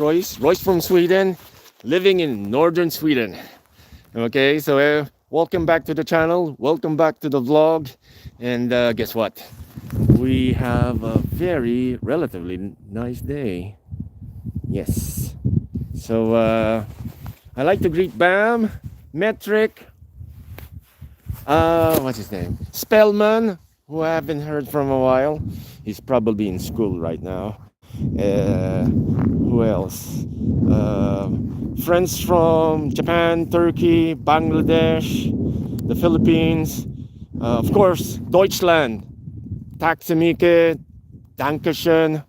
Royce. Royce from Sweden, living in northern Sweden. Okay, so welcome back to the channel. Welcome back to the vlog. And guess what? We have a very relatively nice day. Yes. So I like to greet Bam, Metric, what's his name? Spellman, who I haven't heard from a while. He's probably in school right now. Who else? Friends from Japan, Turkey, Bangladesh, the Philippines, of course, Deutschland, Taximike, Dankeschön,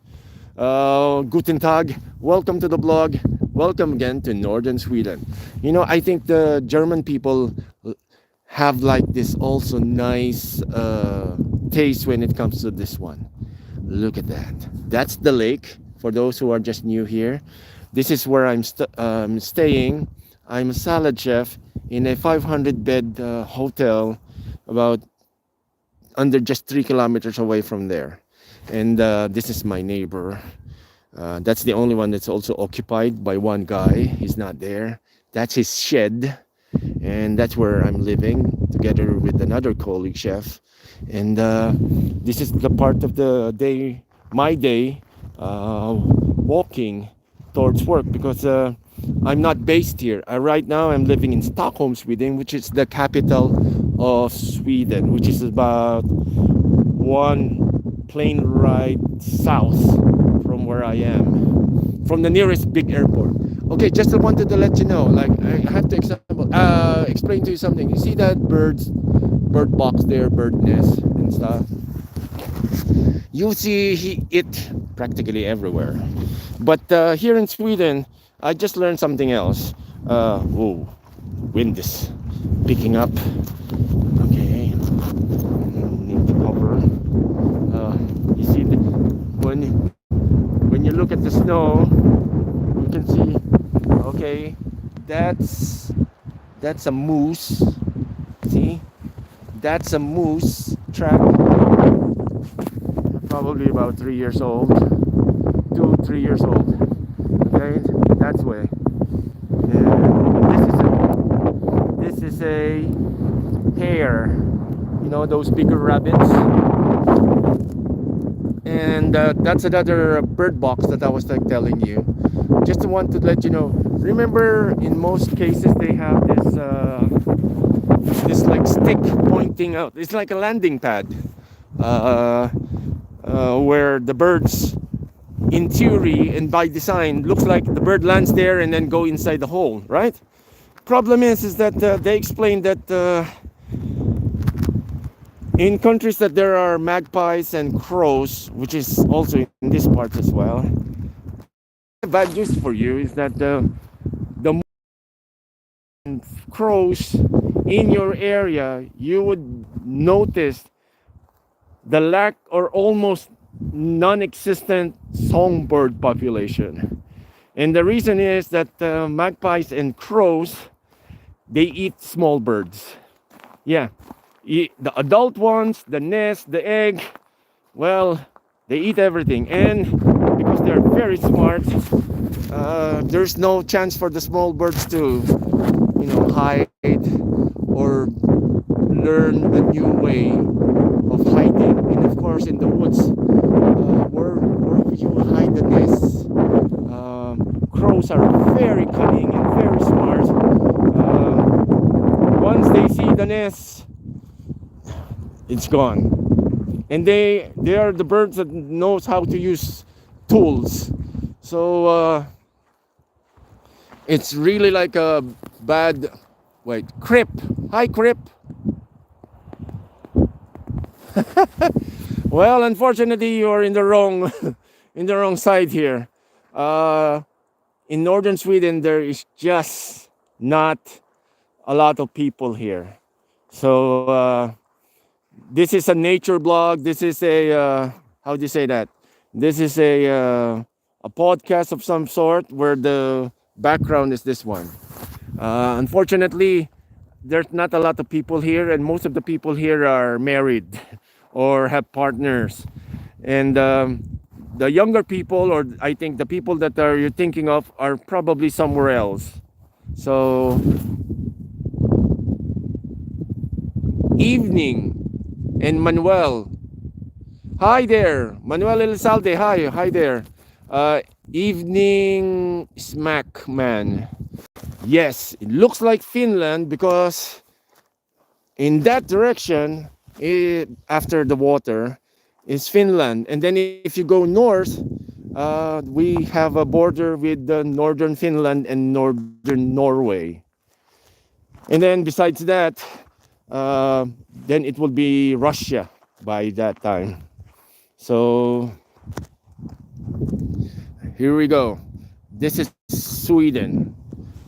Guten Tag, welcome to the blog, welcome again to Northern Sweden. You know, I think the German people have like this also nice taste when it comes to this one. Look at that. That's the lake. For those who are just new here, this is where I'm staying. I'm a salad chef in a 500 bed hotel about under just 3 kilometers away from there. And this is my neighbor. That's the only one that's also occupied by one guy. He's not there. That's his shed. And that's where I'm living together with another colleague chef. And this is the part of the day, my day, walking towards work, because I'm not based here. Right now I'm living in Stockholm, Sweden, which is the capital of Sweden, which is about one plane ride south from where I am, from the nearest big airport. Okay, just wanted to let you know, like I have to explain to you something. You see that bird box there, bird nest and stuff? You see it practically everywhere. But here in Sweden, I just learned something else. Whoa, wind is picking up. Okay, need to cover. You see, when you look at the snow, you can see. Okay, that's a moose. See, that's a moose track. Probably about 3 years old, 2-3 years old. Okay, that's way. And this is a hare. You know, those bigger rabbits. And that's another bird box that I was like telling you. Just want to let you know. Remember, in most cases they have this like stick pointing out. It's like a landing pad. Where the birds, in theory and by design, looks like the bird lands there and then go inside the hole, right? Problem is that they explain that in countries that there are magpies and crows, which is also in this part as well. Bad news for you is that the crows in your area, you would notice the lack or almost non-existent songbird population. And the reason is that magpies and crows, they eat small birds. Yeah, the adult ones, the nest, the egg, well, they eat everything. And because they're very smart, there's no chance for the small birds to, hide or learn a new way of hiding. And of course, in the woods, where you hide the nests, crows are very cunning and very smart. Once they see the nest, it's gone. And they are the birds that knows how to use tools. So it's really like a bad. Wait, Crip. Hi, Crip. Well, unfortunately, you're in the wrong in the wrong side here. In northern Sweden, there is just not a lot of people here. So this is a nature blog. This is a how do you say that? This is a podcast of some sort where the background is this one. Unfortunately, there's not a lot of people here, and most of the people here are married or have partners. And the younger people, or I think the people that are you're thinking of, are probably somewhere else. So evening. And Manuel, hi there, Manuel Elizalde, hi there. Evening smack man. Yes, it looks like Finland because in that direction, after the water, is Finland. And then if you go north, we have a border with northern Finland and northern Norway. And then besides that, then it will be Russia by that time. So here we go. This is Sweden.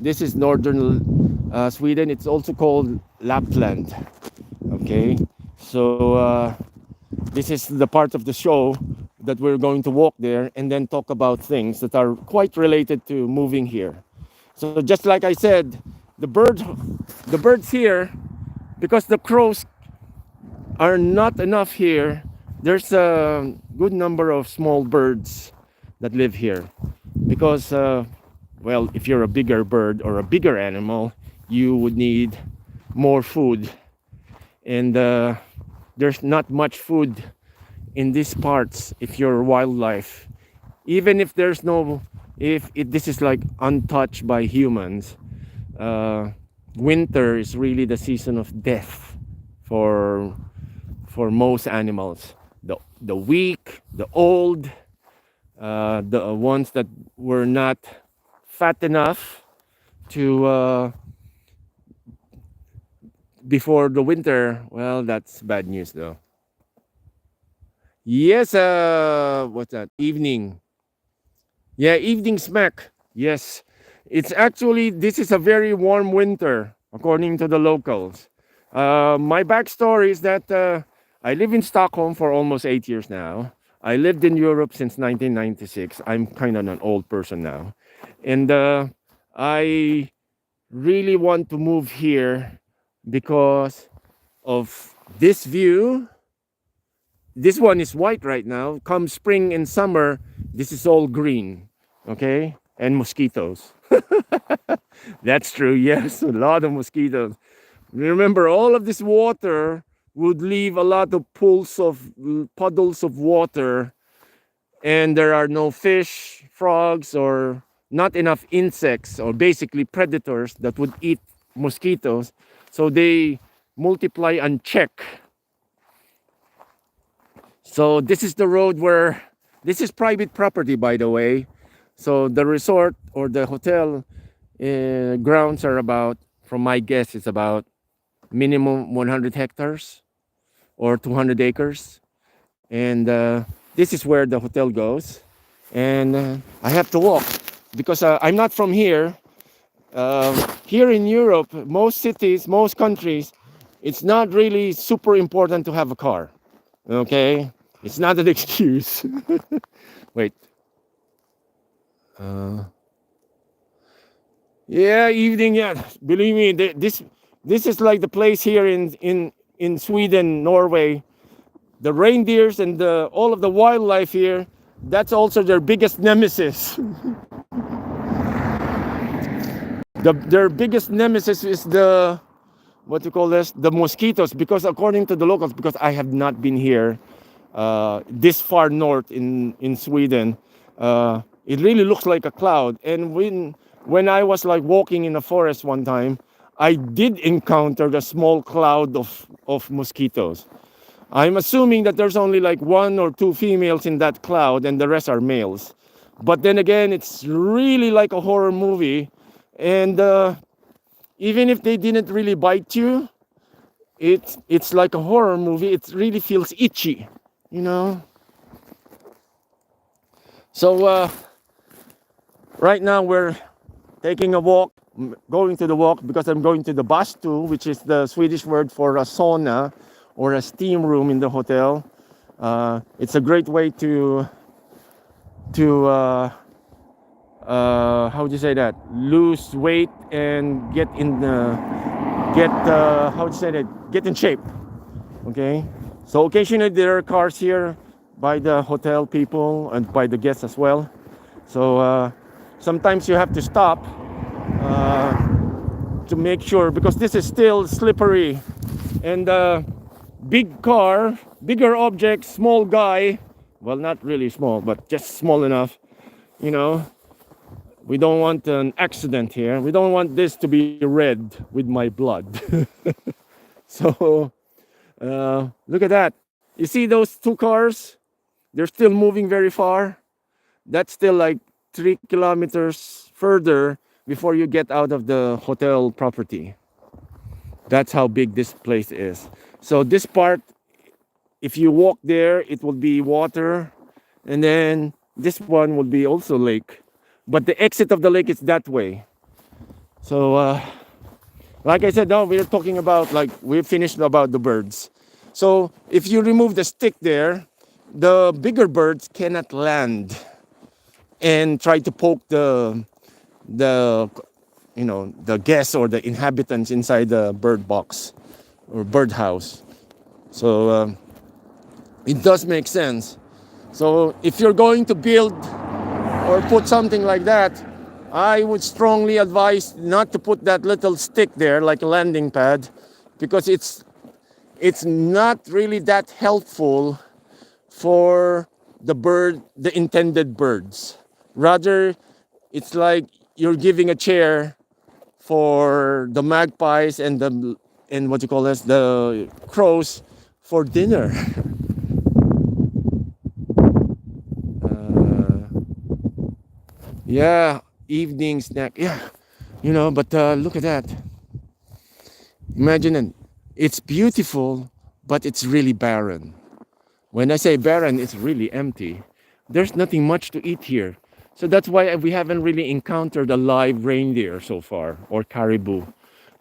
This is northern Sweden. It's also called Lapland. Okay, so this is the part of the show that we're going to walk there and then talk about things that are quite related to moving here. So just like I said, the birds here, because the crows are not enough here, there's a good number of small birds that live here. Because, well, if you're a bigger bird or a bigger animal, you would need more food. And there's not much food in these parts if you're wildlife. Even if there's no, this is like untouched by humans, winter is really the season of death for most animals. The weak, the old, the ones that were not fat enough to before the winter. Well, that's bad news though. Yes, what's that? Evening. Yeah, evening smack. Yes. It's actually, this is a very warm winter, according to the locals. My backstory is that I live in Stockholm for almost 8 years now. I lived in Europe since 1996. I'm kind of an old person now. And I really want to move here because of this view. This one is white right now. Come spring and summer, this is all green. Okay? And mosquitoes. That's true, yes, a lot of mosquitoes. Remember, all of this water would leave a lot of puddles of water, and there are no fish, frogs, or not enough insects, or basically predators that would eat mosquitoes. So they multiply unchecked. So this is the road where, this is private property, by the way. So the resort or the hotel grounds are about, from my guess, it's about minimum 100 hectares or 200 acres. And this is where the hotel goes. And I have to walk because I'm not from here. Here in Europe, most cities, most countries, it's not really super important to have a car. Okay? It's not an excuse. Wait. Yeah, evening. Yeah, believe me, this is like the place here in Sweden, Norway. The reindeers and all of the wildlife here. That's also their biggest nemesis. Their biggest nemesis is the, what you call this, the mosquitoes. Because according to the locals, because I have not been here this far north in Sweden. It really looks like a cloud. And when I was like walking in the forest one time, I did encounter a small cloud of mosquitoes. I'm assuming that there's only like 1 or 2 females in that cloud and the rest are males. But then again, it's really like a horror movie. And even if they didn't really bite you, it's like a horror movie. It really feels itchy, you know. So right now we're taking a walk, going to the walk because I'm going to the bastu, which is the Swedish word for a sauna or a steam room in the hotel. It's a great way to how would you say that, lose weight and get in how would you say that, get in shape. Okay, so occasionally there are cars here by the hotel people and by the guests as well. So sometimes you have to stop uh, to make sure, because this is still slippery, and big car, bigger object, small guy, well, not really small, but just small enough, you know. We don't want an accident here. We don't want this to be red with my blood. So look at that. You see those two cars? They're still moving very far. That's still like 3 kilometers further before you get out of the hotel property. That's how big this place is. So this part, if you walk there, it will be water, and then this one will be also lake. But the exit of the lake is that way. So like I said, now we're talking about, like, we finished about the birds. So if you remove the stick there, the bigger birds cannot land and try to poke the the guests or the inhabitants inside the bird box or bird house. So it does make sense. So if you're going to build or put something like that, I would strongly advise not to put that little stick there like a landing pad, because it's not really that helpful for the intended birds. Rather, it's like you're giving a chair for the magpies and what you call this, the crows, for dinner. Yeah, evening snack. Yeah, but look at that. Imagine it. It's beautiful, but it's really barren. When I say barren, it's really empty. There's nothing much to eat here. So that's why we haven't really encountered a live reindeer so far, or caribou.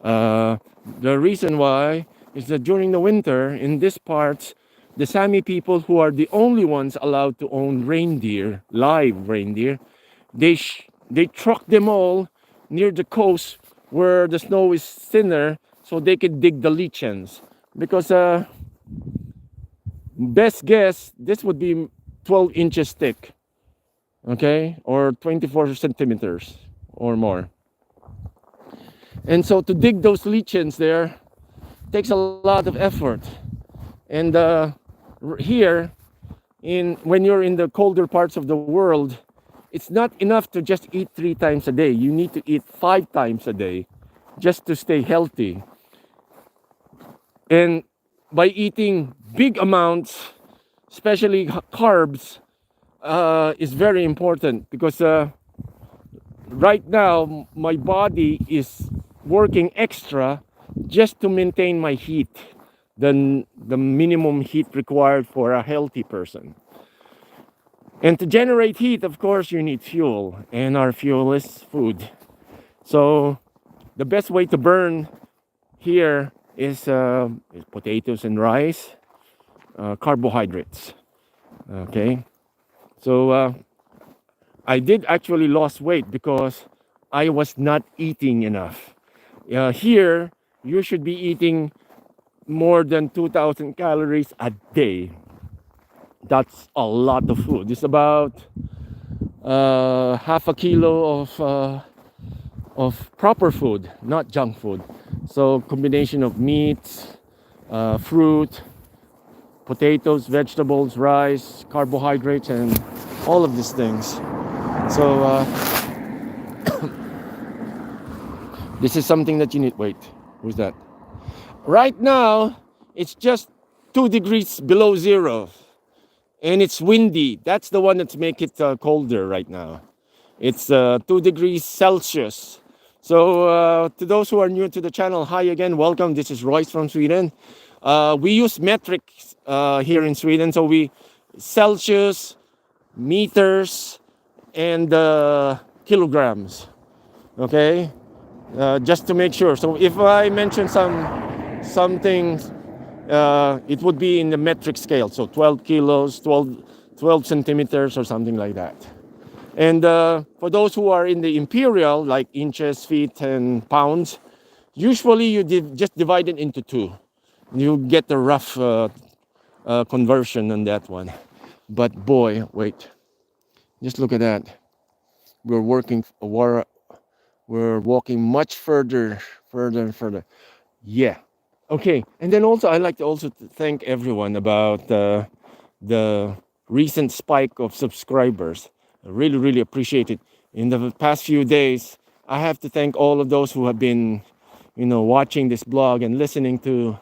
Uh, the reason why is that during the winter in this part, the Sami people, who are the only ones allowed to own reindeer, live reindeer, they truck them all near the coast where the snow is thinner, so they can dig the lichens. Because best guess, this would be 12 inches thick, okay, or 24 centimeters or more. And so to dig those lichens there takes a lot of effort. And here, when you're in the colder parts of the world, it's not enough to just eat 3 times a day. You need to eat 5 times a day just to stay healthy. And by eating big amounts, especially carbs, is very important, because right now my body is working extra just to maintain my heat, the minimum heat required for a healthy person. And to generate heat, of course, you need fuel, and our fuel is food. So the best way to burn here is potatoes and rice, carbohydrates. Okay, so I did actually lose weight because I was not eating enough. Here, you should be eating more than 2,000 calories a day. That's a lot of food. It's about half a kilo of proper food, not junk food. So combination of meats, fruit, potatoes, vegetables, rice, carbohydrates, and all of these things. So this is something that you need. Wait, who's that? Right now, it's just 2 degrees below zero. And it's windy. That's the one that's make it colder right now. It's 2 degrees Celsius. So to those who are new to the channel, hi again, welcome. This is Royce from Sweden. We use metrics here in Sweden. So we Celsius, meters, and kilograms. Okay, just to make sure. So if I mention something, it would be in the metric scale. So 12 kilos, 12 centimeters, or something like that. And for those who are in the imperial, like inches, feet, and pounds, usually you just divide it into 2. You get the rough conversion on that one. But boy, wait, just look at that. We're working, we're walking much further and further. Yeah. Okay. And then also, I like to also thank everyone about the recent spike of subscribers. I really, really appreciate it. In the past few days, I have to thank all of those who have been, watching this blog and listening to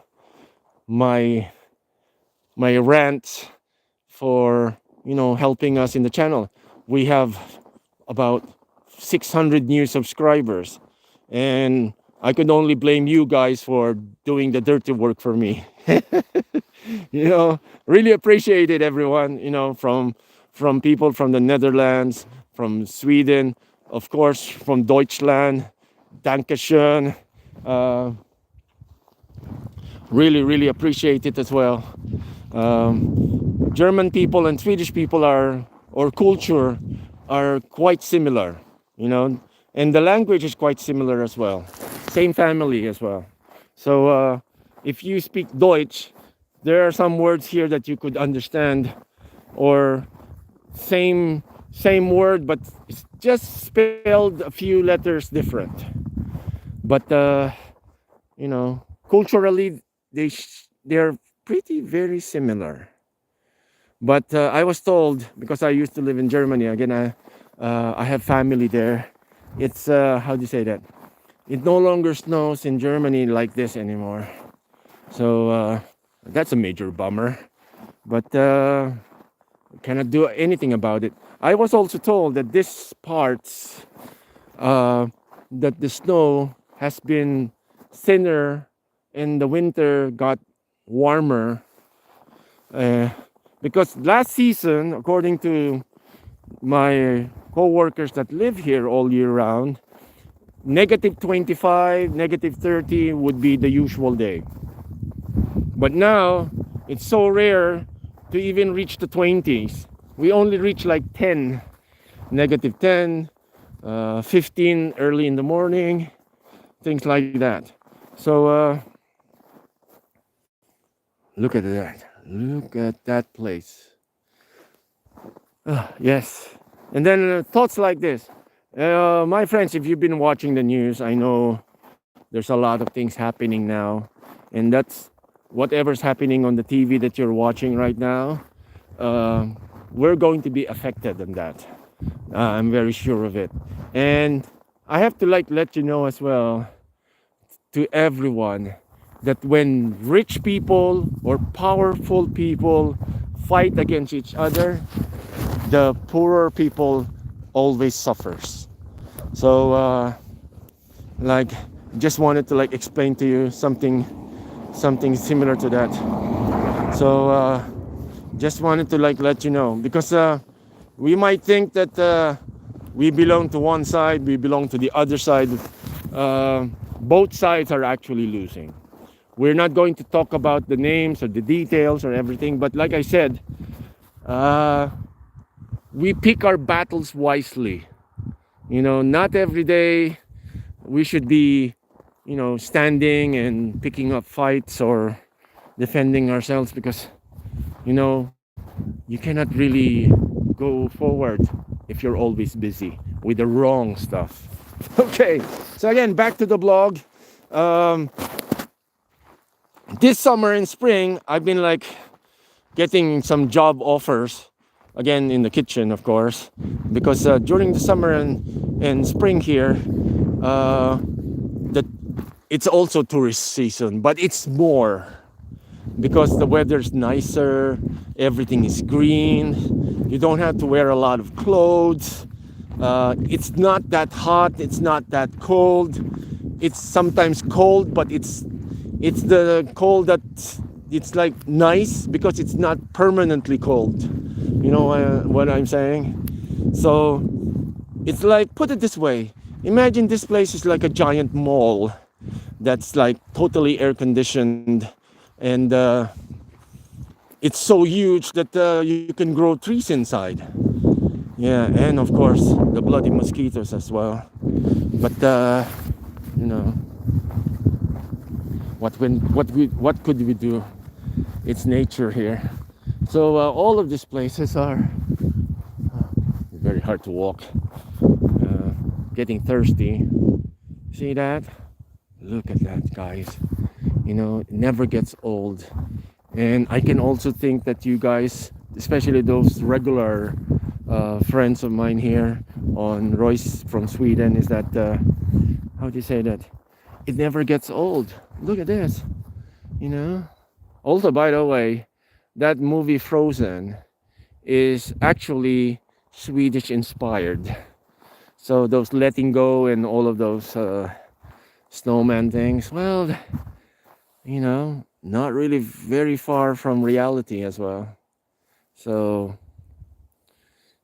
my rants for helping us in the channel. We have about 600 new subscribers, and I could only blame you guys for doing the dirty work for me. Really appreciate it, everyone. From people from the Netherlands, from Sweden, of course, from Deutschland. Dankeschön. Uh, really, really appreciate it as well. German people and Swedish people or culture are quite similar, and the language is quite similar as well. Same family as well. So if you speak Deutsch, there are some words here that you could understand, or same word, but it's just spelled a few letters different. But culturally, they're pretty very similar. But I was told, because I used to live in Germany, again, I have family there. It's, how do you say that? It no longer snows in Germany like this anymore. So that's a major bummer. But cannot do anything about it. I was also told that this parts, that the snow has been thinner and the winter got warmer. Because last season, according to my co-workers that live here all year round, -25, -30 would be the usual day. But now it's so rare to even reach the 20s. We only reach like 10, -10, 15 early in the morning, things like that. So look at that. Look at that place. Yes. And then thoughts like this. My friends, if you've been watching the news, I know there's a lot of things happening now. And that's whatever's happening on the TV that you're watching right now. We're going to be affected on that. I'm very sure of it. And I have to let you know as well, to everyone, that when rich people or powerful people fight against each other, the poorer people always suffers. So just wanted to explain to you something similar to that. So just wanted to let you know, because we might think that we belong to one side, we belong to the other side. Both sides are actually losing. We're not going to talk about the names or the details or everything, but like I said, we pick our battles wisely. Not every day we should be, standing and picking up fights or defending ourselves, because, you cannot really go forward if you're always busy with the wrong stuff. Okay, so again, back to the blog. This summer and spring, I've been getting some job offers, again in the kitchen, of course, because during the summer and spring here, it's also tourist season, but it's more because the weather's nicer, everything is green, you don't have to wear a lot of clothes, it's not that hot, it's not that cold, it's sometimes cold, but it's the cold that it's nice, because it's not permanently cold. You know what I'm saying? So it's put it this way, imagine this place is like a giant mall that's totally air conditioned, and it's so huge that you can grow trees inside. Yeah, and of course the bloody mosquitoes as well. But what could we do? It's nature here. So all of these places are very hard to walk. Getting thirsty. See that? Look at that, guys. It never gets old. And I can also think that you guys, especially those regular friends of mine here on Royce from Sweden, is that how do you say that? It never gets old. Look at this. you know Also, by the way, that movie Frozen is actually Swedish inspired. So those letting go and all of those snowman things, well, not really very far from reality as well. So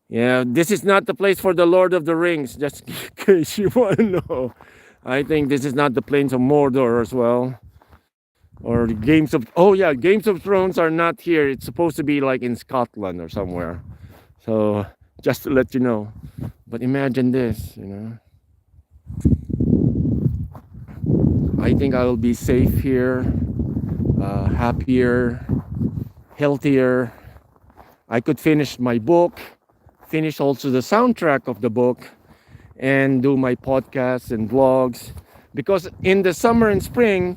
yeah, this is not the place for the Lord of the Rings, just in case you want to know. I think this is not the plains of Mordor as well. Or the Games of Thrones are not here. It's supposed to be like in Scotland or somewhere. So just to let you know. But imagine this, I think I will be safe here, happier, healthier. I could finish my book, finish also the soundtrack of the book, and do my podcasts and vlogs. Because in the summer and spring,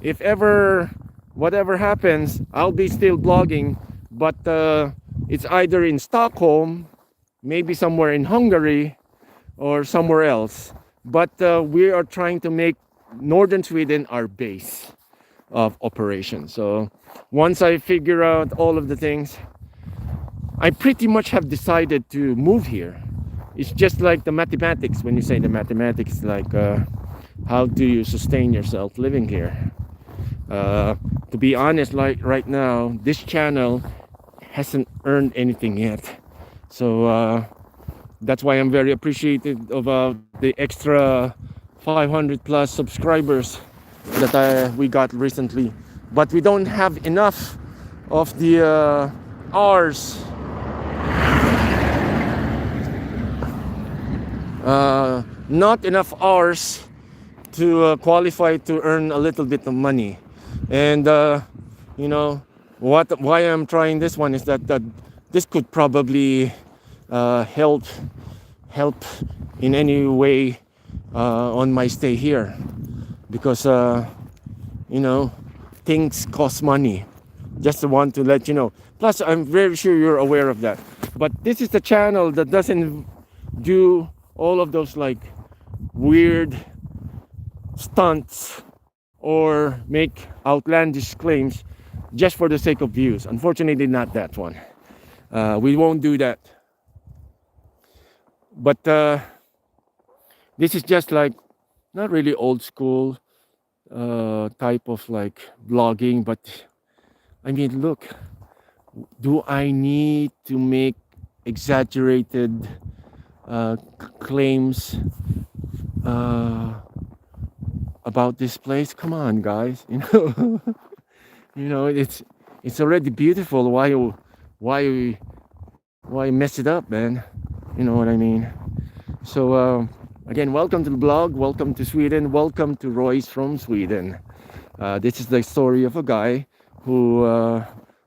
if ever whatever happens, I'll be still blogging, but it's either in Stockholm, maybe somewhere in Hungary, or somewhere else. But we are trying to make northern Sweden our base of operation. So once I figure out all of the things, I pretty much have decided to move here. It's just like the mathematics. When you say the mathematics, like how do you sustain yourself living here? To be honest, like right now, this channel hasn't earned anything yet. So that's why I'm very appreciative of the extra 500 plus subscribers that we got recently. But we don't have enough of the hours. Not enough hours to qualify to earn a little bit of money. And why I'm trying this one is that this could probably help in any way on my stay here, because things cost money. Just want to let you know. Plus, I'm very sure you're aware of that. But this is the channel that doesn't do all of those like weird stunts or make outlandish claims just for the sake of views. Unfortunately, not that one. We won't do that. But this is just like not really old school type of like vlogging, but I mean, look, do I need to make exaggerated claims about this place? Come on, guys. It's already beautiful. Why mess it up, man? You know what I mean? So again, welcome to the blog, welcome to Sweden, welcome to Royce from Sweden. This is the story of a guy who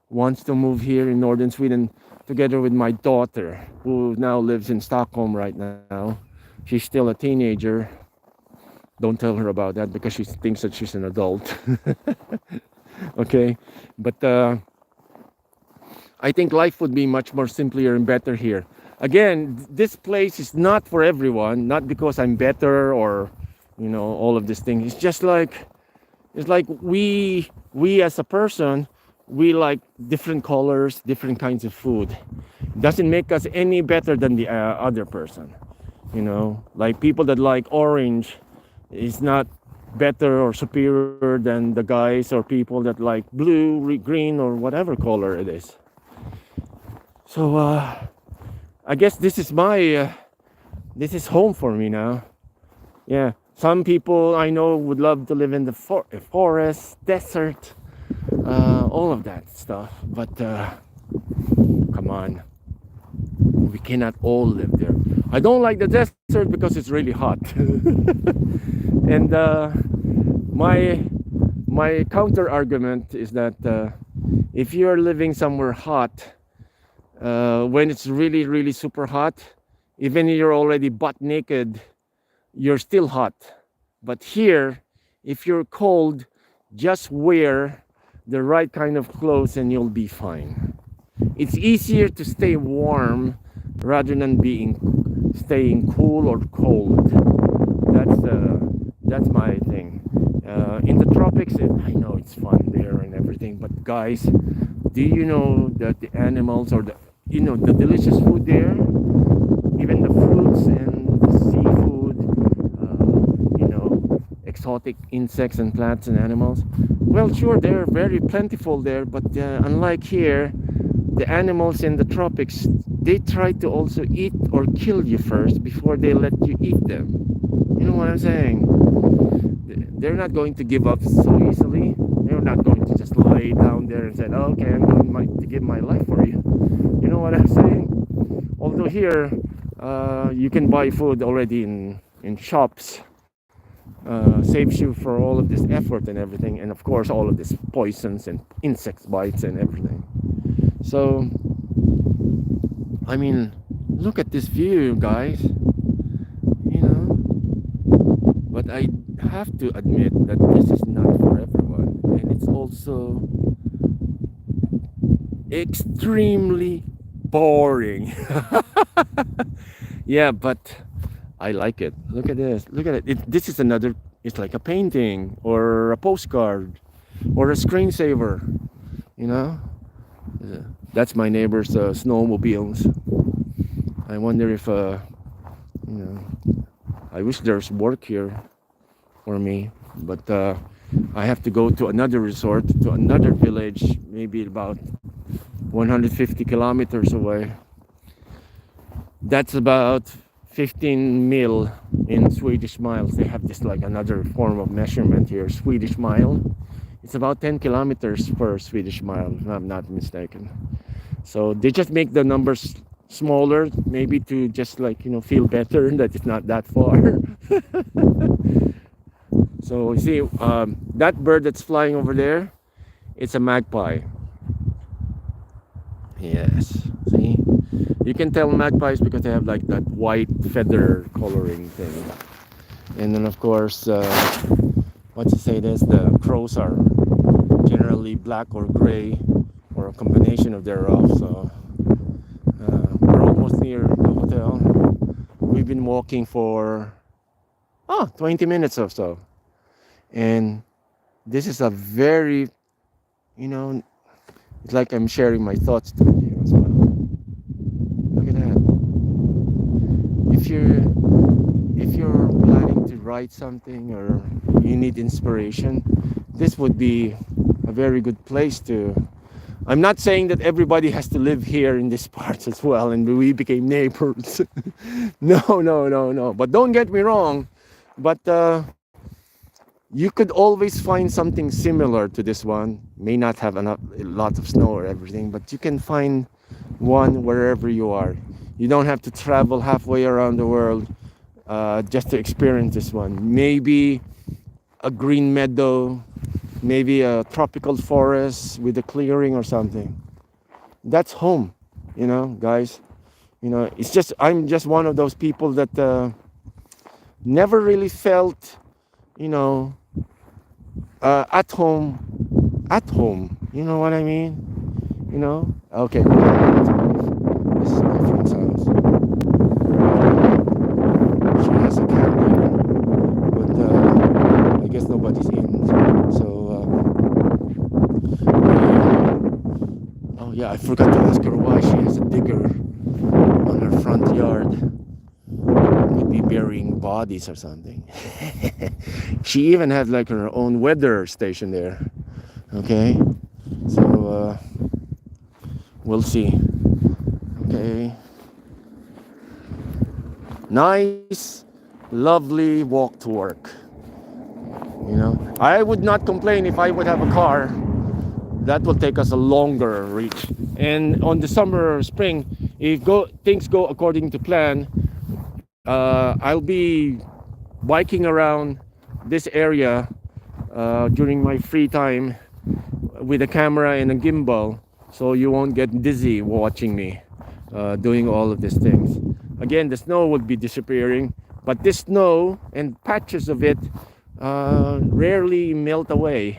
wants to move here in northern Sweden together with my daughter, who now lives in Stockholm right now. She's still a teenager. Don't tell her about that because she thinks that she's an adult. Okay, but I think life would be much more simpler and better here. Again, this place is not for everyone, not because I'm better or all of these things. It's just like we as a person, we like different colors, different kinds of food. Doesn't make us any better than the other person. Like people that like orange is not better or superior than the guys or people that like blue, green, or whatever color it is. So I guess this is this is home for me now. Yeah, some people I know would love to live in the forest, desert, all of that stuff. But come on, we cannot all live there. I don't like the desert because it's really hot. And my counter argument is that if you're living somewhere hot, when it's really, really super hot, even if you're already butt naked, you're still hot. But here, if you're cold, just wear the right kind of clothes and you'll be fine. It's easier to stay warm rather than staying cool or cold. That's my thing. In the tropics, I know it's fun there and everything, but guys, do you know that the animals or the delicious food there, even the fruits and the seafood, exotic insects and plants and animals? Well, sure, they're very plentiful there, but unlike here, the animals in the tropics, they try to also eat or kill you first before they let you eat them. You know what I'm saying? They're not going to give up so easily. They're not going to just lay down there and say, oh, okay, I'm going to give my life for you. You know what I'm saying? Although here, you can buy food already in shops. Saves you for all of this effort and everything, and of course all of this poisons and insect bites and everything. So I mean, look at this view, guys. But I have to admit that this is not for everyone, and it's also extremely boring. Yeah, but I like it. Look at this. Look at it. This is another. It's like a painting or a postcard or a screensaver. You know. That's my neighbor's snowmobiles. I wonder if I wish there's work here for me, but I have to go to another resort, to another village, maybe about 150 kilometers away. That's about 15 mil in Swedish miles. They have this like another form of measurement here, Swedish mile. It's about 10 kilometers per Swedish mile, if I'm not mistaken. So they just make the numbers smaller, maybe to just feel better that it's not that far. So you see, that bird that's flying over there, it's a magpie. Yes, see? You can tell magpies because they have like that white feather coloring thing. And then of course, the crows are generally black or gray or a combination of thereof. So we're almost near the hotel. We've been walking for 20 minutes or so. And this is a very, it's like I'm sharing my thoughts to you as well. Look at that. If you're planning to write something or you need inspiration, this would be a very good place to. I'm not saying that everybody has to live here in this part as well and we became neighbors. No. But don't get me wrong. But you could always find something similar to this one. May not have a lot of snow or everything, but you can find one wherever you are. You don't have to travel halfway around the world just to experience this one. Maybe a green meadow, maybe a tropical forest with a clearing or something. That's home, guys. It's just I'm just one of those people that never really felt, at home. You know what I mean? Okay. This is my friend's house. She has a cat there, but I guess nobody's in. So, oh yeah, I forgot to ask her why she has a digger on her front yard. Could be burying bodies or something. She even had like her own weather station there. Okay, so we'll see. Okay, nice, lovely walk to work. I would not complain if I would have a car. That will take us a longer reach. And on the summer or spring, if things go according to plan, I'll be biking around this area during my free time with a camera and a gimbal, so you won't get dizzy watching me doing all of these things. Again, the snow would be disappearing, but this snow and patches of it rarely melt away.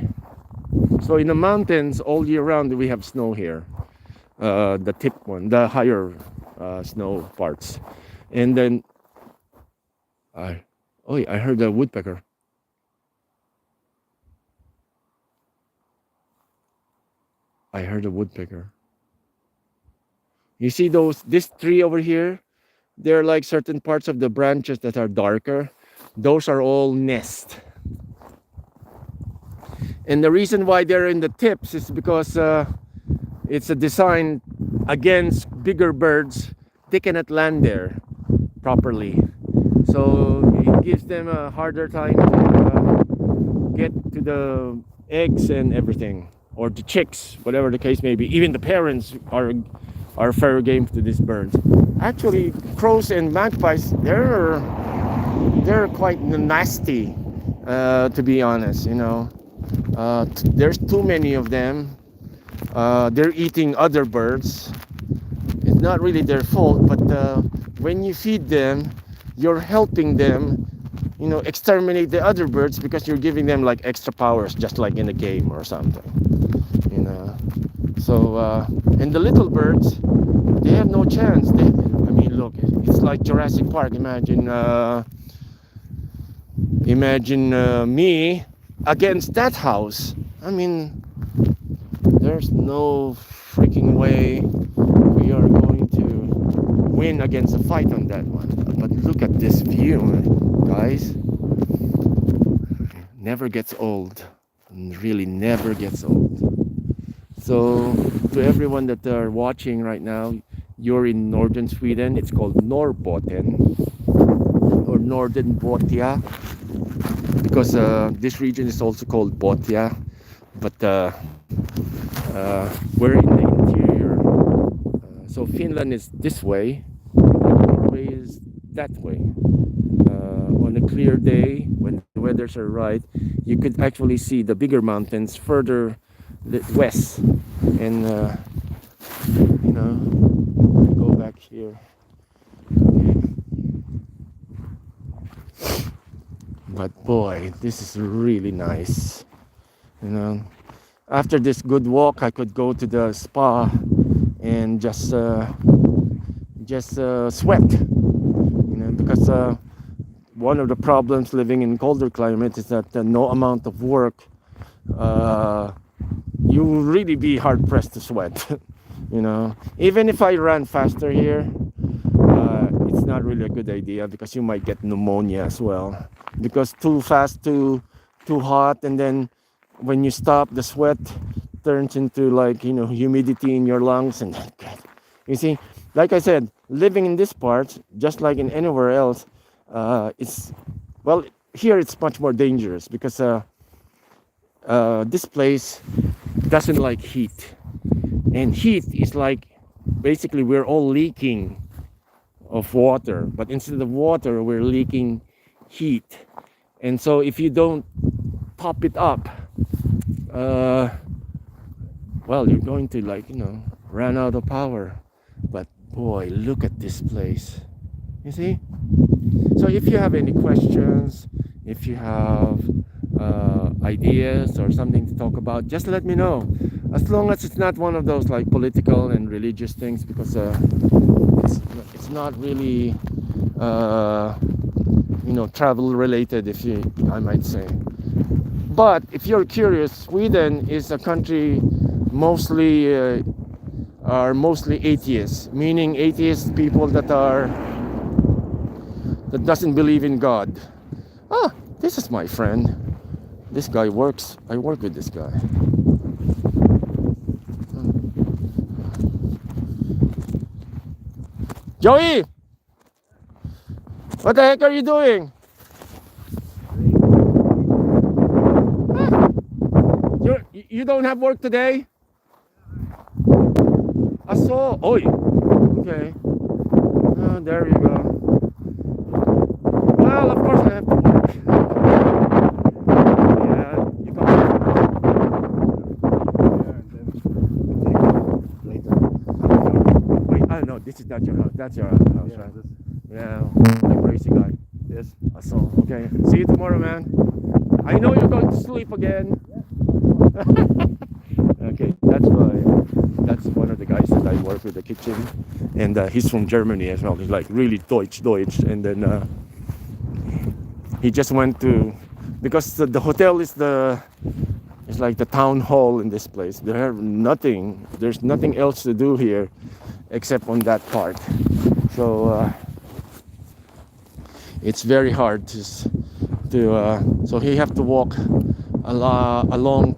So in the mountains all year round we have snow here, the tip one, the higher snow parts. And then I heard a woodpecker. I heard a woodpecker. You see this tree over here? There are like certain parts of the branches that are darker. Those are all nest. And the reason why they're in the tips is because it's a design against bigger birds. They cannot land there properly. So it gives them a harder time to get to the eggs and everything, or the chicks, whatever the case may be. Even the parents are fair game to these birds. Actually, crows and magpies, they're quite nasty, to be honest. There's too many of them. They're eating other birds. It's not really their fault, but when you feed them, you're helping them, exterminate the other birds, because you're giving them like extra powers, just like in a game or something. So and the little birds, they have no chance. I mean, look, it's like Jurassic Park. Imagine me against that house. I mean, there's no freaking way we are going to win against a fight on that one. But look at this view, guys. Never gets old. Really never gets old. So to everyone that are watching right now, you're in northern Sweden. It's called Norrbotten or Northern Botia, because this region is also called Botia, but we're in the interior. So Finland is this way, and Norway is that way. On a clear day, when the weathers are right, you could actually see the bigger mountains further west. And go back here. But boy, this is really nice. After this good walk, I could go to the spa and just sweat. Because one of the problems living in colder climate is that no amount of work, you will really be hard pressed to sweat. Even if I ran faster here, it's not really a good idea, because you might get pneumonia as well, because too fast, too hot, and then when you stop, the sweat turns into like humidity in your lungs. And you see, like I said, living in this part, just like in anywhere else, here it's much more dangerous, because this place doesn't like heat, and heat is like basically we're all leaking of water, but instead of water we're leaking heat. And so if you don't top it up, you're going to run out of power. But boy, look at this place, you see. So if you have any questions, if you have ideas or something to talk about, just let me know, as long as it's not one of those like political and religious things, because it's not really travel related, I might say. But if you're curious, Sweden is a country mostly atheists, meaning atheist people that doesn't believe in God. This is my friend. This guy works. I work with this guy. Joey, what the heck are you doing? You don't have work today? I saw. Oi. Okay. There you go. Well, of course I have to work. Yeah, you got not your house. That's your house, Yeah, right? this, Yeah, the crazy guy. yes. I saw. Okay. See you tomorrow, man. I know you're going to sleep again. Okay, that's one of the guys that I work with the kitchen, and he's from Germany as well. He's like really Deutsch, and then he just went to because the hotel is it's like the town hall in this place. There's nothing else to do here except on that part. So it's very hard so he have to walk along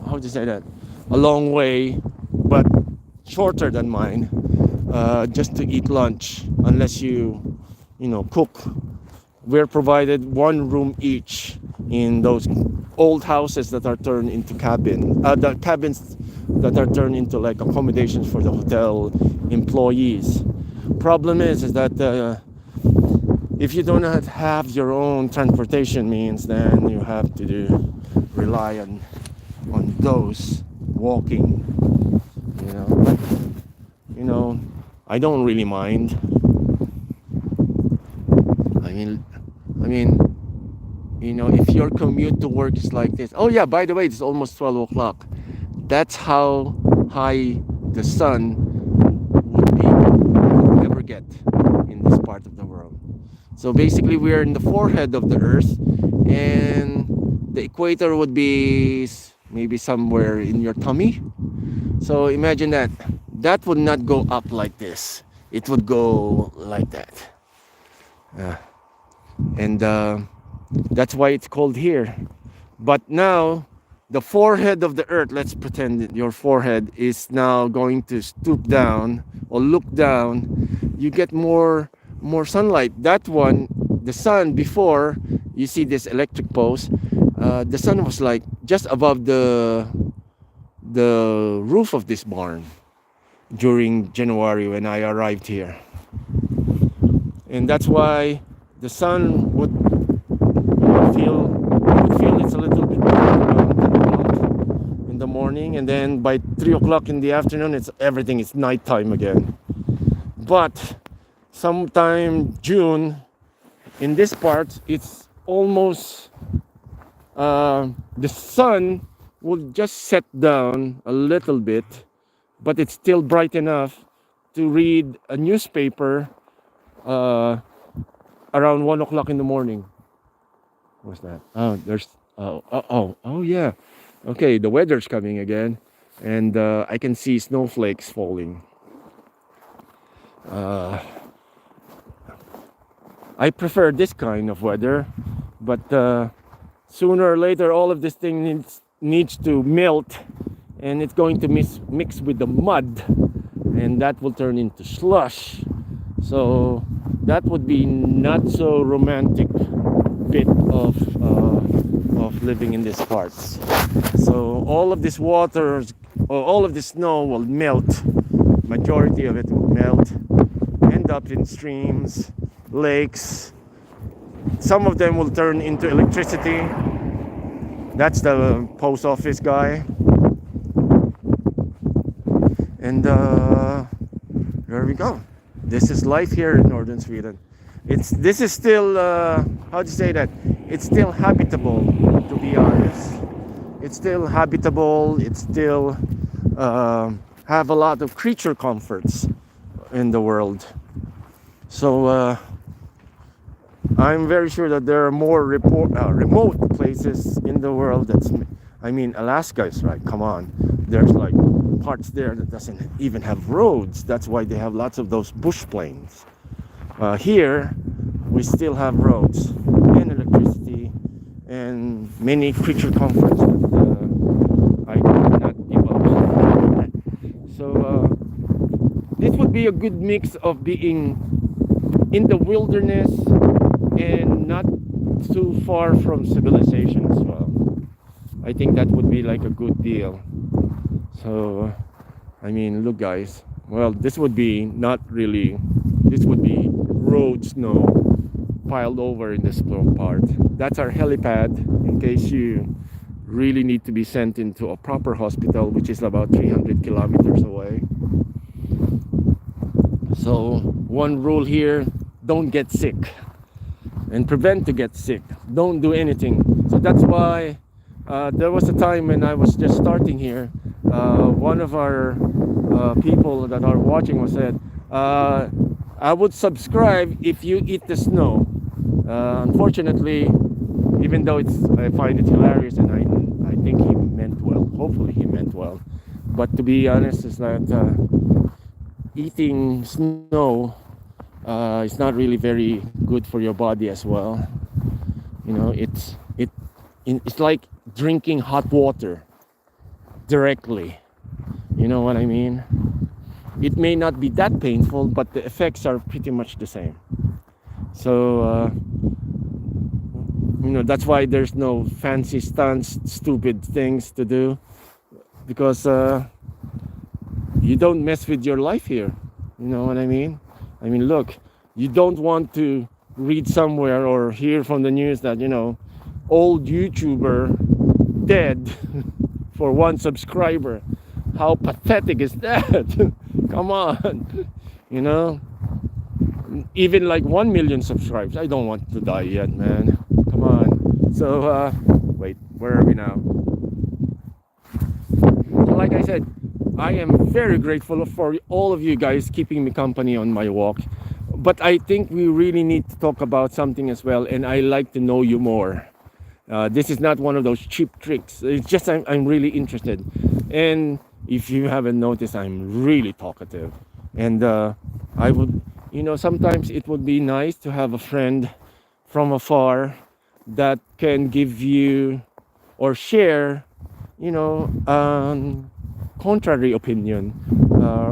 how do you say that, a long way, but shorter than mine, just to eat lunch, unless you cook. We're provided one room each in those old houses that are turned into the cabins that are turned into like accommodations for the hotel employees. Problem is that if you do not have your own transportation means, then you have to rely on those walking. But I don't really mind. I mean, I mean, if your commute to work is like this. Oh yeah, by the way, it's almost 12 o'clock. That's how high the sun would ever get in this part of the world. So basically, we're in the forehead of the Earth, and the equator would be maybe somewhere in your tummy. So imagine that. That would not go up like this. It would go like that. And that's why it's cold here. But now, the forehead of the Earth, let's pretend that your forehead is now going to stoop down or look down. You get more sunlight. That one, the sun before, you see this electric post, the sun was like just above the roof of this barn during January when I arrived here. And that's why the sun would feel it's a little bit around 10 o'clock in the morning, and then by 3 o'clock in the afternoon, it's nighttime again. But sometime June, in this part, it's almost the sun will just set down a little bit, but it's still bright enough to read a newspaper around 1 o'clock in the morning. What's that? Oh yeah. Okay, the weather's coming again, and I can see snowflakes falling. I prefer this kind of weather, but sooner or later all of this thing needs to melt, and it's going to mix with the mud, and that will turn into slush. So that would be not so romantic bit of living in these parts. So all of this water, or all of this snow will melt. Majority of it will melt, end up in streams, lakes. Some of them will turn into electricity. That's the post office guy. And there we go. This is life here in northern Sweden. This is still how do you say that? It's still habitable, to be honest. It's still habitable. It's still have a lot of creature comforts in the world. So I'm very sure that there are more remote places in the world. Alaska is right. Come on, there's like parts there that doesn't even have roads. That's why they have lots of those bush plains. Here, we still have roads and electricity and many creature comforts that I cannot develop. So this would be a good mix of being in the wilderness and not too far from civilization as well. I think that would be like a good deal. So, look guys, well, this would be road snow piled over in this part. That's our helipad in case you really need to be sent into a proper hospital, which is about 300 kilometers away. So one rule here: don't get sick, and prevent to get sick. Don't do anything. So that's why there was a time when I was just starting here. One of our people that are watching was said, I would subscribe if you eat the snow. Unfortunately, even though I find it hilarious, and I think he meant well. Hopefully he meant well. But to be honest, is that eating snow is not really very good for your body as well. You know, it's like drinking hot water directly. You know what I mean? It may not be that painful, but the effects are pretty much the same. So you know, that's why there's no fancy stunts, stupid things to do, because you don't mess with your life here. You know what I mean? I mean, look, you don't want to read somewhere or hear from the news that, you know, old YouTuber dead for 1 subscriber. How pathetic is that? Come on. You know, even like 1 million subscribers. I don't want to die yet, man. Come on. So wait, where are we now? So like I said, I am very grateful for all of you guys keeping me company on my walk. But I think we really need to talk about something as well, and I like to know you more. This is not one of those cheap tricks. It's just I'm really interested. And if you haven't noticed, I'm really talkative. And I would, you know, sometimes it would be nice to have a friend from afar that can give you or share, you know, contrary opinion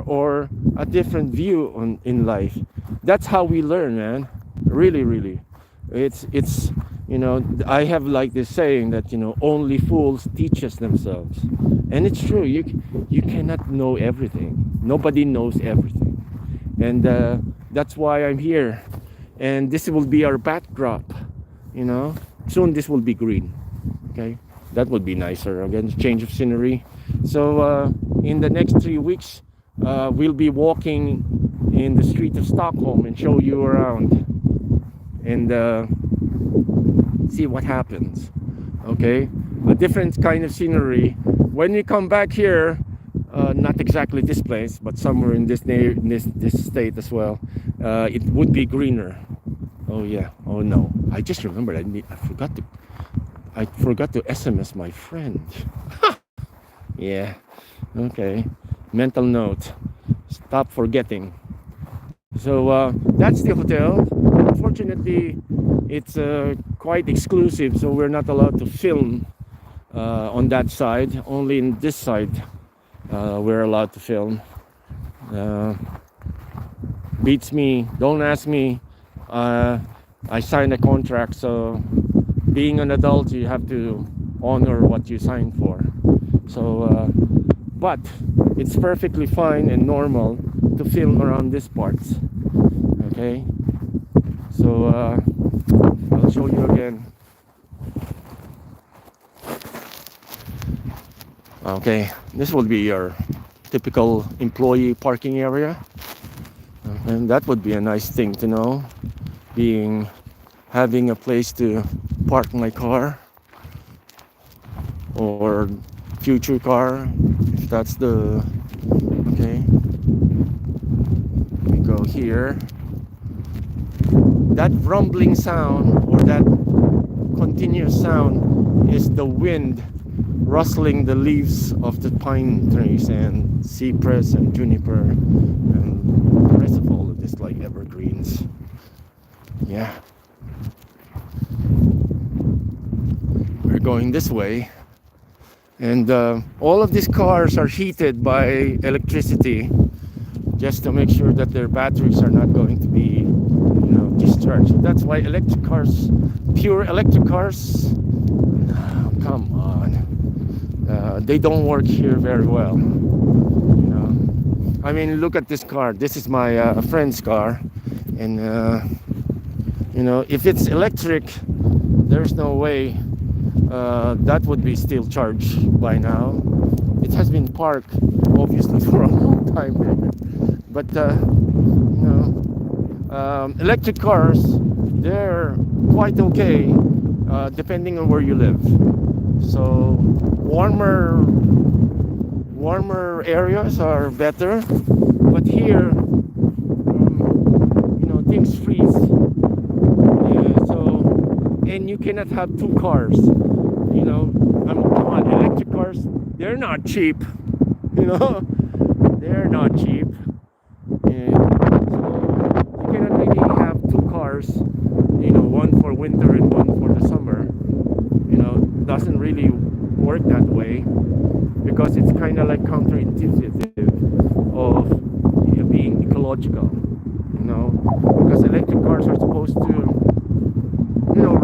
or a different view in life. That's how we learn, man. Really, really. It's you know, I have like this saying that, you know, only fools teach themselves, and it's true. You cannot know everything. Nobody knows everything, and that's why I'm here. And this will be our backdrop. You know, soon this will be green. Okay, that would be nicer. Again, change of scenery. So in the next 3 weeks, we'll be walking in the street of Stockholm and show you around and see what happens. Okay, a different kind of scenery. When we come back here, not exactly this place, but somewhere in this state as well, it would be greener. Oh yeah. Oh no, I just remembered. I forgot to SMS my friend. Yeah. Okay. Mental note. Stop forgetting. So that's the hotel. Unfortunately, it's quite exclusive, so we're not allowed to film on that side. Only in this side we're allowed to film. Beats me. Don't ask me. I signed a contract, so being an adult, you have to honor what you signed for. So, but it's perfectly fine and normal to film around these parts. Okay, so I'll show you again. Okay, this will be your typical employee parking area, and that would be a nice thing to know, having a place to park my car or future car, if that's the okay. We go here. That rumbling sound or that continuous sound is the wind rustling the leaves of the pine trees and cypress and juniper and the rest of all of this, like evergreens. Yeah, we're going this way, and all of these cars are heated by electricity just to make sure that their batteries are not going to be, you know, discharged. So that's why electric cars, pure electric cars, no, come on, they don't work here very well. You know, I mean, look at this car. This is my friend's car, and you know, if it's electric, there's no way that would be still charged by now. It has been parked obviously for a long time, but you know, Electric cars, they're quite okay, depending on where you live. So warmer areas are better, but here, things freeze. Yeah, so, and you cannot have two cars. Come on, electric cars, they're not cheap. You know, they're not cheap. Yeah. So you cannot really have two cars. One for winter and one for the summer. Doesn't really work that way because it's kind of like counterintuitive of being ecological. Because electric cars are supposed to,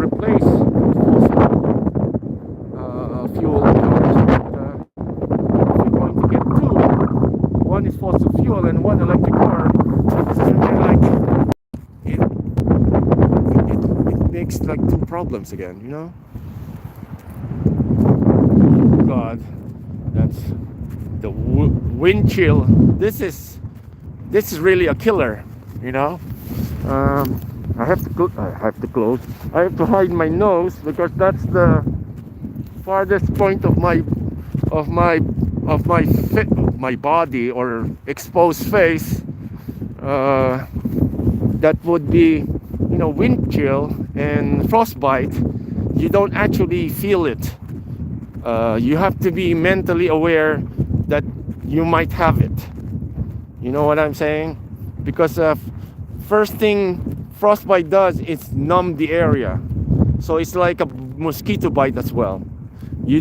replace fuel cars. But if you're going to get two, one is fossil fuel and one electric car, and they're like it makes like two problems again. God, that's the wind chill. This is really a killer. I have to close. I have to hide my nose because that's the farthest point of my body or exposed face. That would be, wind chill and frostbite. You don't actually feel it. You have to be mentally aware that you might have it. You know what I'm saying? Because first thing frostbite does is numb the area, so it's like a mosquito bite as well. You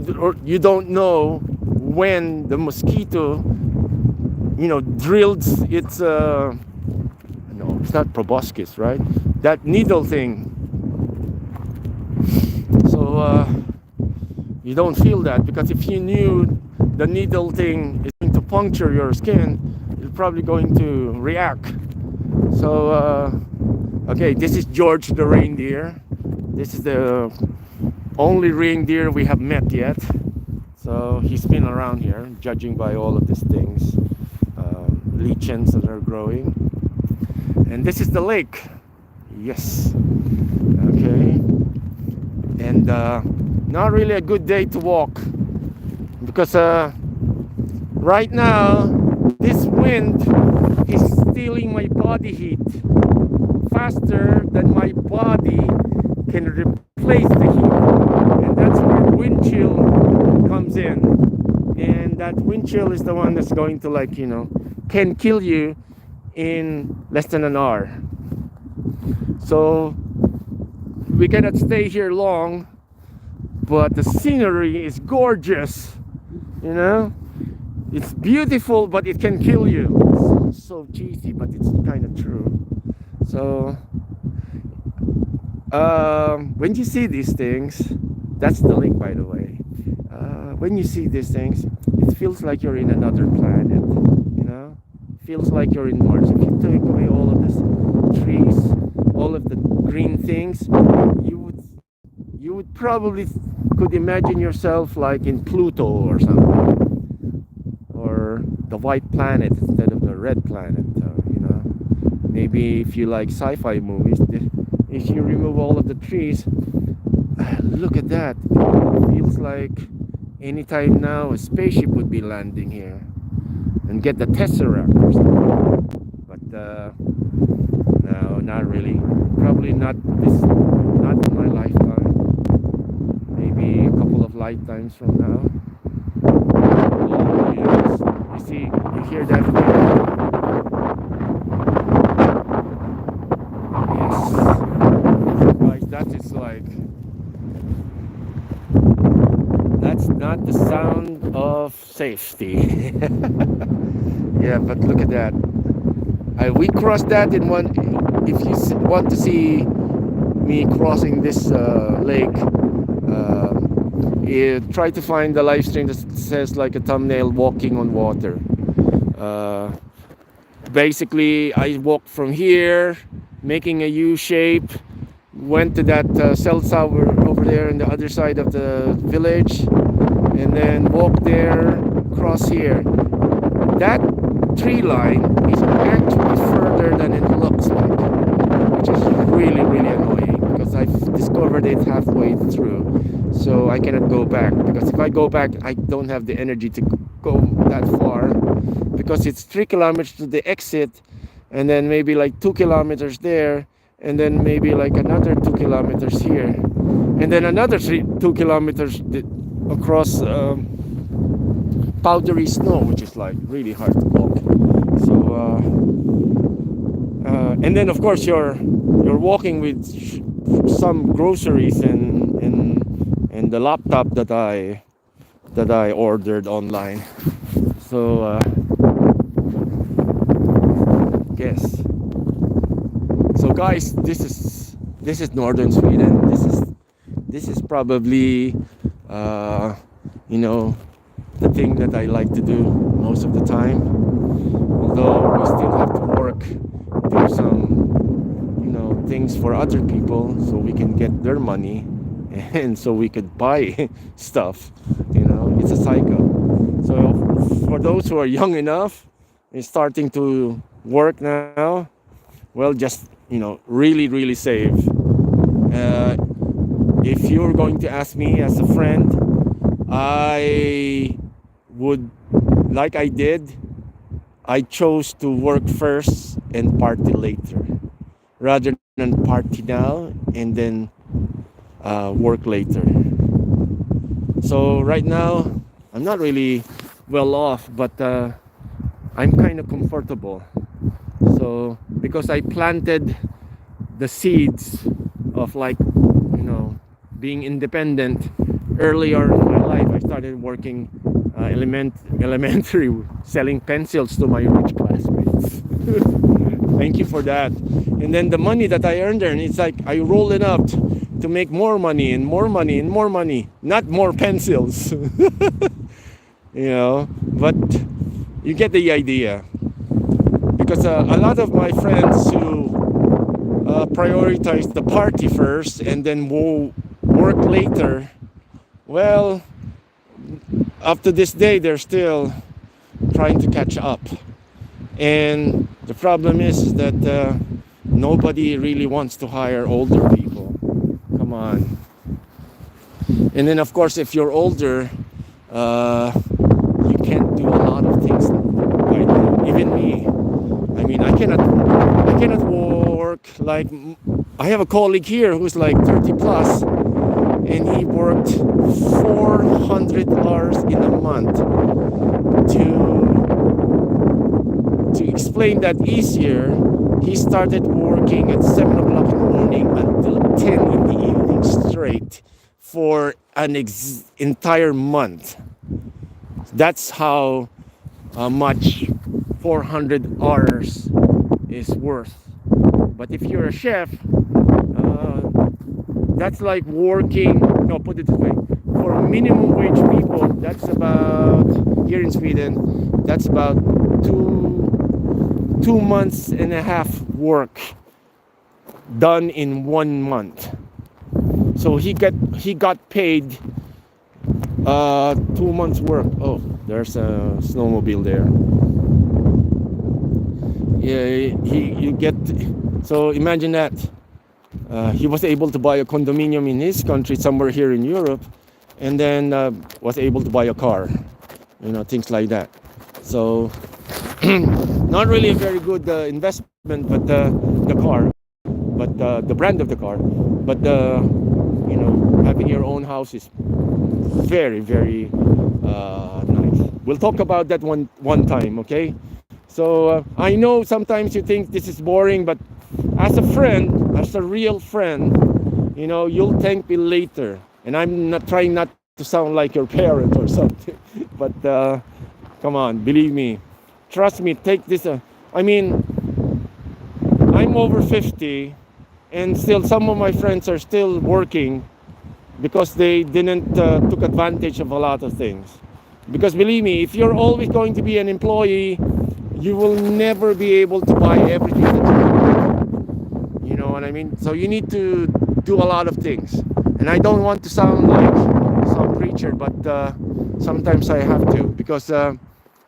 don't know when the mosquito drilled its no, it's not proboscis, right? That needle thing. So you don't feel that, because if you knew the needle thing is going to puncture your skin, you're probably going to react. So okay, this is George the reindeer. This is the only reindeer we have met yet. So he's been around here, judging by all of these things, lichens that are growing. And this is the lake. Yes. Okay. And not really a good day to walk, because right now this wind is stealing my body heat faster than my body can replace the heat, and that's where wind chill comes in. And that wind chill is the one that's going to can kill you in less than an hour. So we cannot stay here long, but the scenery is gorgeous. It's beautiful, but it can kill you. It's so cheesy, but it's kind of true. So when you see these things, that's the link, by the way. When you see these things, it feels like you're in another planet. Feels like you're in Mars. If you take away all of these trees, all of the green things, you would probably could imagine yourself like in Pluto or something, or the white planet instead of the red planet. Maybe if you like sci-fi movies, if you remove all of the trees, look at that. It feels like anytime now a spaceship would be landing here and get the Tesseract or something. But no, not really. Probably not in my lifetime. Maybe a couple of lifetimes from now. Oh yes, you see, you hear that thing? Yes, guys, that is like, that's not the sound of safety. Yeah, but look at that. We crossed that in one. If you want to see me crossing this lake, try to find the live stream that says like a thumbnail, walking on water. Basically, I walked from here, making a U shape, went to that cell tower over there on the other side of the village, and then walked there, cross here. That tree line is actually further than it looks like. is really, really annoying because I've discovered it halfway through. So I cannot go back, because if I go back, I don't have the energy to go that far, because it's 3 kilometers to the exit, and then maybe like 2 kilometers there, and then maybe like another 2 kilometers here, and then another 2 kilometers across powdery snow, which is like really hard to walk. So and then of course you're walking with some groceries and the laptop that I ordered online. So yes. So guys, this is northern Sweden. This is probably you know, the thing that I like to do most of the time. Although we still have to work, do some, you know, things for other people so we can get their money and so we could buy stuff. You know, it's a cycle. So for those who are young enough and starting to work now, well, just, you know, really, really save. Uh, if you're going to ask me as a friend, I would, like I did, I chose to work first and party later, rather than party now and then work later. So right now, I'm not really well off, but I'm kind of comfortable. So because I planted the seeds of, like, you know, being independent earlier in my life. I started working elementary, selling pencils to my rich classmates. Thank you for that. And then the money that I earned there, and it's like I roll it up to make more money and more money and more money, not more pencils. You know, but you get the idea. Because a lot of my friends who prioritize the party first and then work later, well, up to this day, they're still trying to catch up. And the problem is that nobody really wants to hire older people. Come on. And then, of course, if you're older, you can't do a lot of things right now. Even me. I mean, I cannot work like, I have a colleague here who's like 30 plus, and he worked 400 hours in a month. To explain that easier, he started working at 7 o'clock in the morning until 10 in the evening straight for an entire month. That's how much 400 hours is worth. But if you're a chef, that's like working, no, put it this way, for minimum wage people, that's about, here in Sweden, that's about 2 months and a half work done in 1 month. So he got paid 2 months work. Oh, there's a snowmobile there. Yeah, you get, so imagine that. He was able to buy a condominium in his country, somewhere here in Europe, and then was able to buy a car, you know, things like that. So not really a very good investment, but the car, but the brand of the car, but you know, having your own house is very, very nice. We'll talk about that one time, okay? So I know sometimes you think this is boring, but as a friend, as a real friend, you know, you'll thank me later. And I'm not trying not to sound like your parent or something, but come on, believe me, trust me, take this. I mean, I'm over 50, and still some of my friends are still working because they didn't took advantage of a lot of things. Because believe me, if you're always going to be an employee, you will never be able to buy everything that you want. You know what I mean? So you need to do a lot of things. And I don't want to sound like some preacher, but sometimes I have to. Because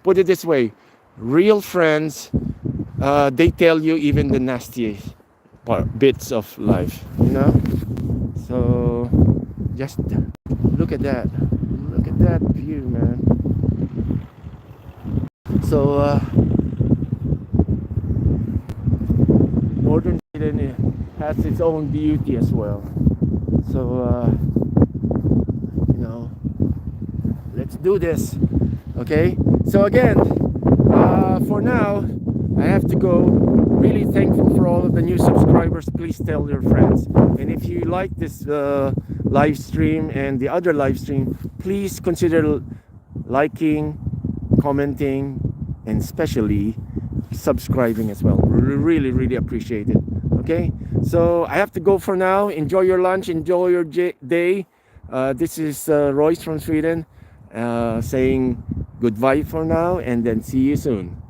put it this way, real friends, they tell you even the nastiest bits of life, So just look at that. Look at that view, man. So northern Sweden has its own beauty as well. So you know, let's do this. Okay. So again, for now, I have to go. Really thankful for all of the new subscribers. Please tell your friends. And if you like this live stream and the other live stream, please consider liking, commenting, and especially subscribing as well. Really, really appreciate it. Okay, so I have to go for now. Enjoy your lunch, enjoy your day. This is Royce from Sweden saying goodbye for now, and then see you soon.